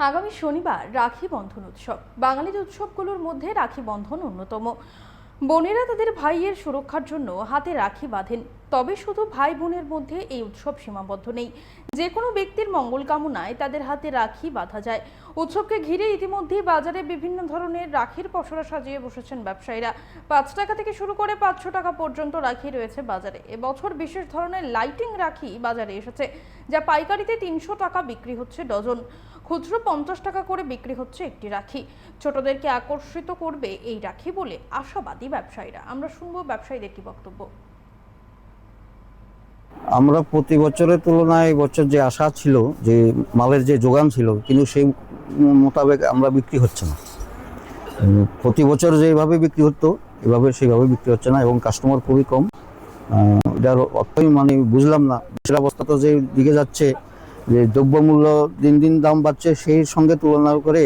আগামী শনিবার রাখি বন্ধন উৎসব। বাঙালির উৎসবগুলোর মধ্যে রাখি বন্ধন অন্যতম। বোনেরা তাদের ভাইয়ের সুরক্ষার জন্য হাতে রাখি বাঁধেন। তবে শুধু ভাই বোনের মধ্যে এই উৎসব সীমাবদ্ধ নেই, যে কোনো ব্যক্তির মঙ্গল কামনায় তাদের হাতে রাখি বাঁধা যায়। উৎসবকে ঘিরে ইতিমধ্যেই বাজারে বিভিন্ন ধরনের রাখির পসরা সাজিয়ে বসেছেন ব্যবসায়ীরা। 5 টাকা থেকে শুরু করে 500 টাকা পর্যন্ত রাখি রয়েছে বাজারে। এবছর বিশেষ ধরনের লাইটিং রাখি বাজারে এসেছে, যা পাইকারিতে 300 টাকা বিক্রি হচ্ছে ডজন। খুচরো 50 টাকা করে বিক্রি হচ্ছে একটি রাখি। ছোটদেরকে আকর্ষিত করবে এই রাখি বলে আশাবাদী ব্যবসায়ীরা। আমরা শুনবো ব্যবসায়ীদের কি বক্তব্য। আমরা প্রতি বছরের তুলনায় এবছর যে আশা ছিল, যে মালের যে যোগান ছিল, কিন্তু সেই মোতাবেক আমরা বিক্রি হচ্ছে না। প্রতি বছর যেভাবে বিক্রি হতো এভাবে সেইভাবে বিক্রি হচ্ছে না এবং কাস্টমার খুবই কম। এটার অর্থই বুঝলাম না। দেশের অবস্থা তো যে দিকে যাচ্ছে, যে দ্রব্যমূল্য দিন দিন দাম বাড়ছে, সেই সঙ্গে তুলনা করে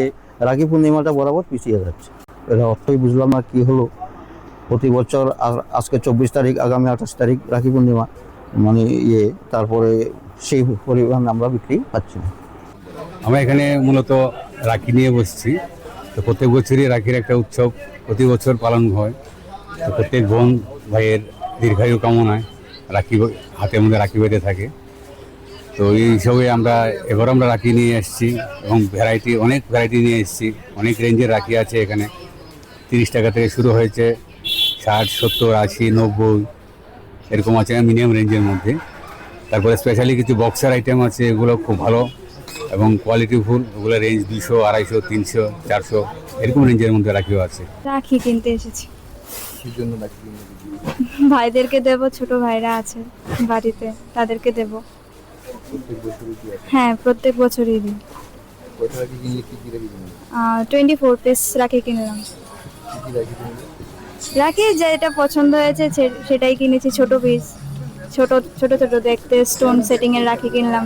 রাখি পূর্ণিমাটা বরাবর পিছিয়ে যাচ্ছে। এটা অর্থই বুঝলাম না কি হলো। প্রতি বছর আজকে 24 তারিখ, আগামী 28 তারিখ রাখি পূর্ণিমা, তারপরে সেই পরিমাণ আমরা বিক্রি পাচ্ছি না। আমরা এখানে মূলত রাখি নিয়ে বসছি। তো প্রত্যেক বছরই রাখির একটা উৎসব প্রতি বছর পালন হয়। তো প্রত্যেক বোন ভাইয়ের দীর্ঘায়ু কামনায় রাখি হাতের মধ্যে রাখি বেঁধে থাকে। তো এই হিসাবে আমরা রাখি নিয়ে এসেছি এবং অনেক ভ্যারাইটি নিয়ে এসেছি। অনেক রেঞ্জের রাখি আছে এখানে। 30 টাকা থেকে শুরু হয়েছে, 60, 70, 80, 90 এরকম আছে মিনিমাম রেঞ্জের মধ্যে। তারপরে স্পেশালি কিছু বক্সার আইটেম আছে, এগুলো খুব ভালো এবং কোয়ালিটিফুল। ওগুলো রেঞ্জ 200, 250, 300, 400 এরকম রেঞ্জের মধ্যে রাখিও আছে। রাখি কিনতে এসেছি। কি জন্য রাখি কিনতে? ভাইদেরকে দেব, ছোট ভাইরা আছে বাড়িতে, তাদেরকে দেব। প্রত্যেক বছরই কি আছে? হ্যাঁ, প্রত্যেক বছরই দিই। কয়টা রাখি কিনলে কি রাখি কিনলে? 24 পিস রাখি কিনলাম। কি রাখি কিনলে? রাখি যেটা পছন্দ হয়েছে সেটাই কিনেছি। ছোট পিস, ছোট ছোট ছোট দেখতে স্টোন সেটিং এর রাখি কিনলাম।